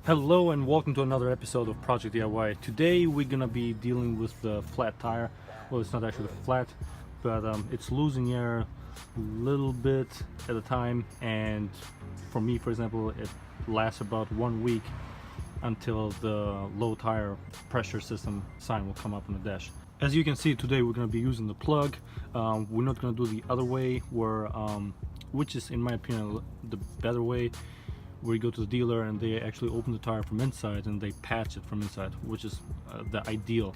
Hello and welcome to another episode of Project DIY. Today we're gonna be dealing with the flat tire. Well, it's not actually flat, but it's losing air a little bit at a time, and for me, for example, it lasts about 1 week until the low tire pressure system sign will come up on the dash. As you can see, today we're gonna be using the plug. We're not gonna do the other way, which is, in my opinion, the better way, where you go to the dealer and they actually open the tire from inside and they patch it from inside, which is the ideal.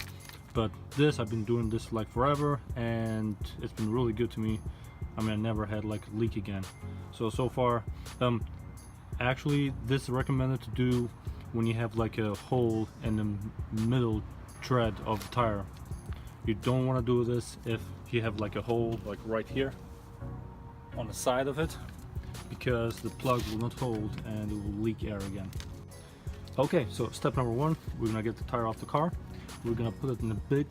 But I've been doing this like forever, and it's been really good to me. I mean, I never had like a leak again. So far, actually this is recommended to do when you have like a hole in the middle tread of the tire. You don't want to do this if you have like a hole like right here on the side of it, because the plug will not hold and it will leak air again. Okay, so step number one, we're gonna get the tire off the car. We're gonna put it in a big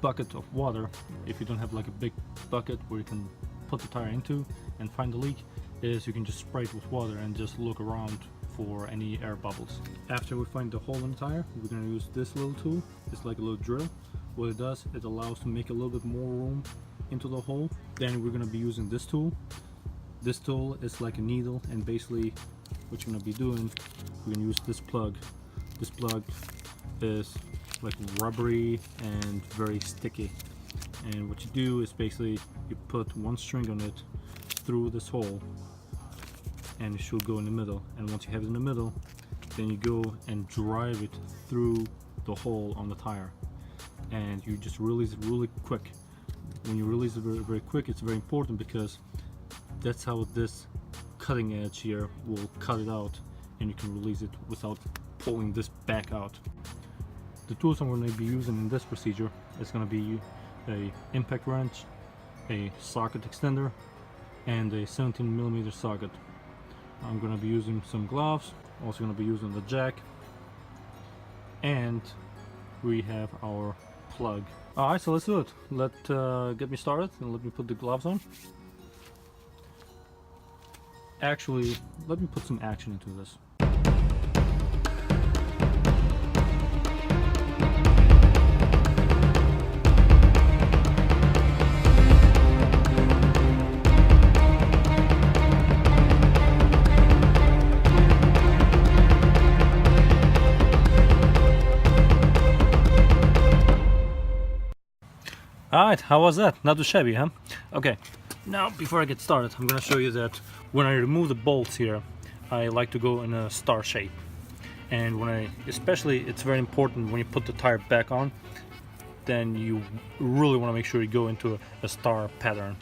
bucket of water. If you don't have like a big bucket where you can put the tire into and find the leak, is you can just spray it with water and just look around for any air bubbles. After we find the hole in the tire, we're gonna use this little tool. It's like a little drill. What it does, it allows to make a little bit more room into the hole. Then we're gonna be using this tool. This tool is like a needle, and basically what you're gonna be doing, we're gonna use this plug. This plug is like rubbery and very sticky, and what you do is basically you put one string on it through this hole, and it should go in the middle. And once you have it in the middle, then you go and drive it through the hole on the tire, and you just release it really quick. When you release it very, very quick, it's very important, because that's how this cutting edge here will cut it out, and you can release it without pulling this back out. The tools I'm going to be using in this procedure is going to be a impact wrench, a socket extender, and a 17mm socket. I'm going to be using some gloves, also going to be using the jack, and we have our plug. Alright, so let's do it. Get me started and let me put the gloves on. Actually, let me put some action into this. Alright, how was that? Not too shabby, huh? Okay, now before I get started, I'm gonna show you that when I remove the bolts here, I like to go in a star shape. And especially, it's very important when you put the tire back on, then you really want to make sure you go into a star pattern.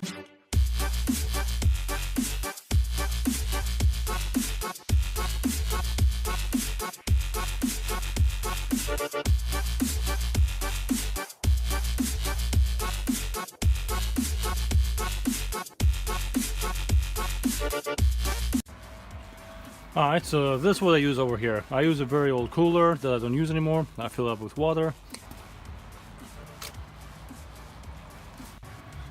Alright, so this is what I use over here. I use a very old cooler that I don't use anymore. I fill it up with water.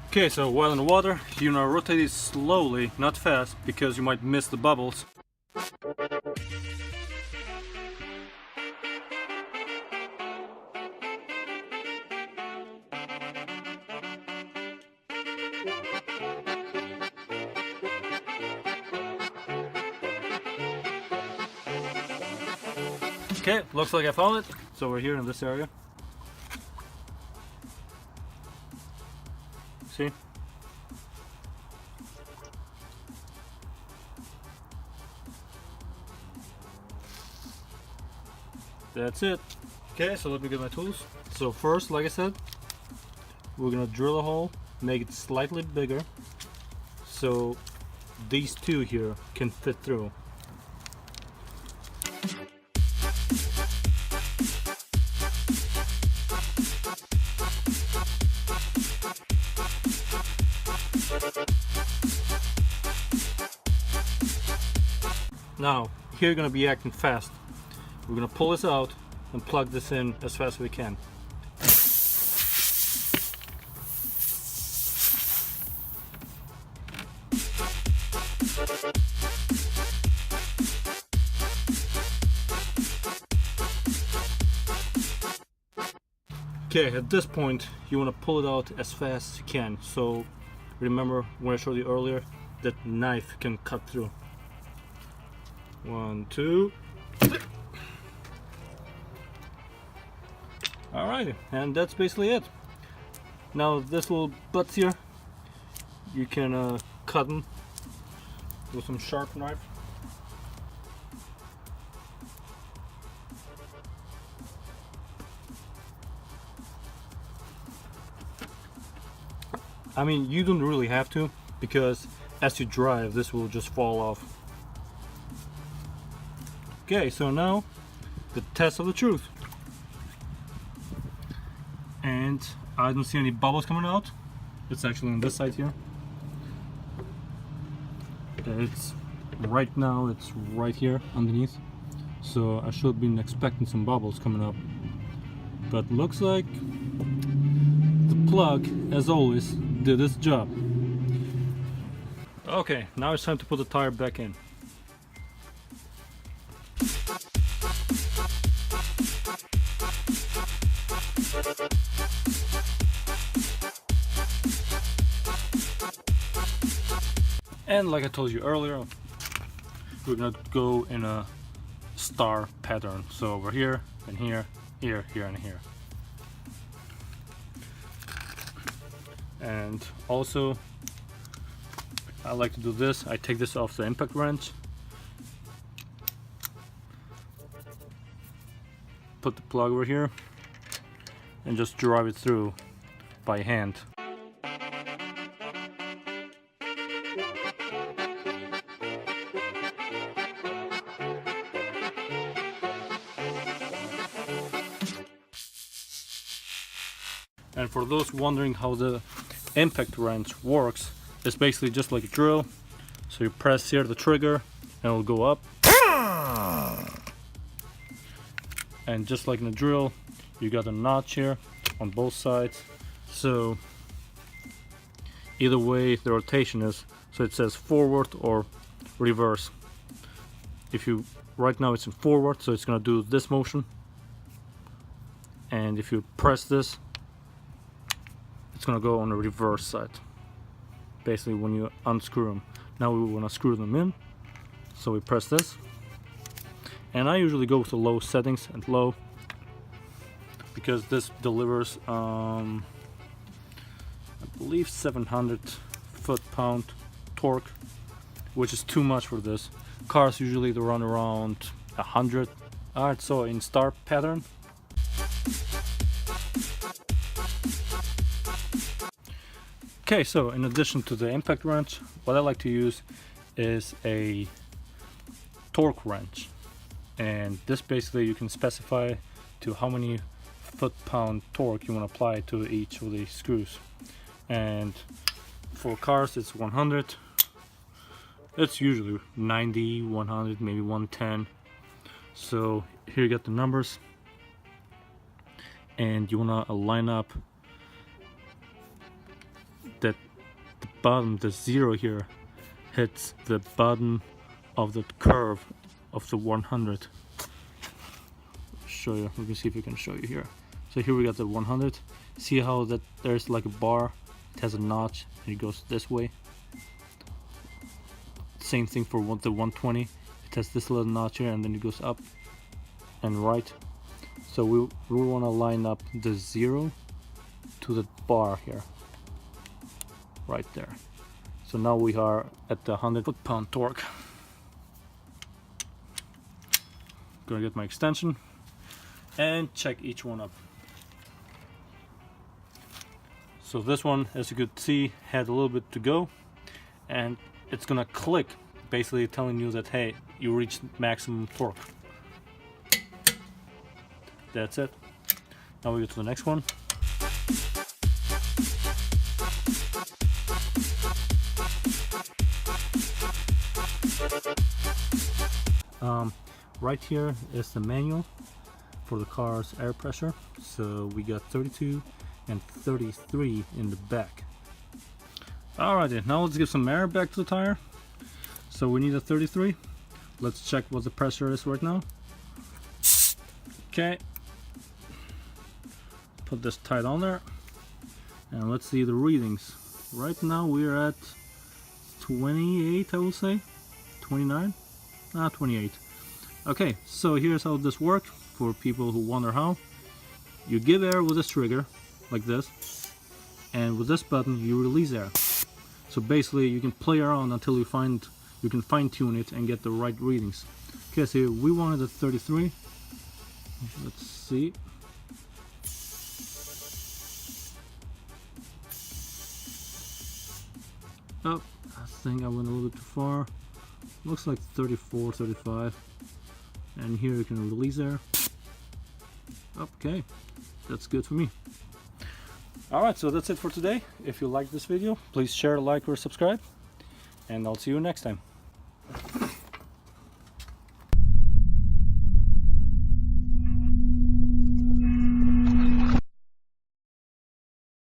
Okay, so while in the water, you know, rotate it slowly, not fast, because you might miss the bubbles. Okay, looks like I found it. So we're here in this area. See? That's it. Okay, so let me get my tools. So first, like I said, we're gonna drill a hole, make it slightly bigger, so these two here can fit through. Now, here you're going to be acting fast. We're going to pull this out and plug this in as fast as we can. Okay, at this point you want to pull it out as fast as you can. So remember when I showed you earlier that knife can cut through. 1, 2. Alrighty, and that's basically it. Now this little butts here, you can cut them with some sharp knife. I mean, you don't really have to, because as you drive, this will just fall off. Okay, so now the test of the truth. And I don't see any bubbles coming out. It's actually on this side here. It's right now, it's right here underneath. So I should have been expecting some bubbles coming up. But looks like the plug, as always, did its job. Okay, now it's time to put the tire back in. And like I told you earlier, we're gonna go in a star pattern. So over here, and here, here, here, and here. And also, I like to do this. I take this off the impact wrench, put the plug over here, and just drive it through by hand. And for those wondering how the impact wrench works, it's basically just like a drill. So you press here the trigger and it'll go up. And just like in a drill, you got a notch here on both sides. So either way the rotation is, so it says forward or reverse. If you, right now it's in forward, so it's gonna do this motion. And if you press this, it's gonna go on the reverse side. Basically when you unscrew them. Now we wanna screw them in. So we press this. And I usually go with the low settings and low, because this delivers I believe 700 foot-pound torque, which is too much for this. Cars usually they run around 100. Alright, so in star pattern, okay, so in addition to the impact wrench, what I like to use is a torque wrench. And this basically you can specify to how many foot-pound torque you want to apply to each of these screws. And for cars it's 100. It's usually 90, 100, maybe 110. So here you got the numbers. And you want to line up that the bottom, the zero here, hits the bottom of the curve of the 100. Show you. Let me see if we can show you here. So here we got the 100. See how that there's like a bar. It has a notch and it goes this way. Same thing for the 120. It has this little notch here and then it goes up and right. So we want to line up the zero to the bar here. Right there. So now we are at the 100 foot-pound torque. Gonna get my extension and check each one up. So this one, as you could see, had a little bit to go, and it's gonna click, basically telling you that hey, you reached maximum torque. That's it. Now we go to the next one. Right here is the manual for the car's air pressure. So we got 32 and 33 in the back. Alrighty, now let's give some air back to the tire. So we need a 33. Let's check what the pressure is right now. Okay. put this tight on there, and let's see the readings. Right now we're at 28, I will say. 29? 28. Okay, so here's how this works for people who wonder how. You give air with this trigger, like this, and with this button you release air. So basically you can play around until you can fine-tune it and get the right readings. Okay, so we wanted at 33. Let's see. Oh, I think I went a little bit too far. Looks like 34, 35. And here you can release air. Okay, that's good for me. Alright, so that's it for today. If you like this video, please share, like, or subscribe. And I'll see you next time.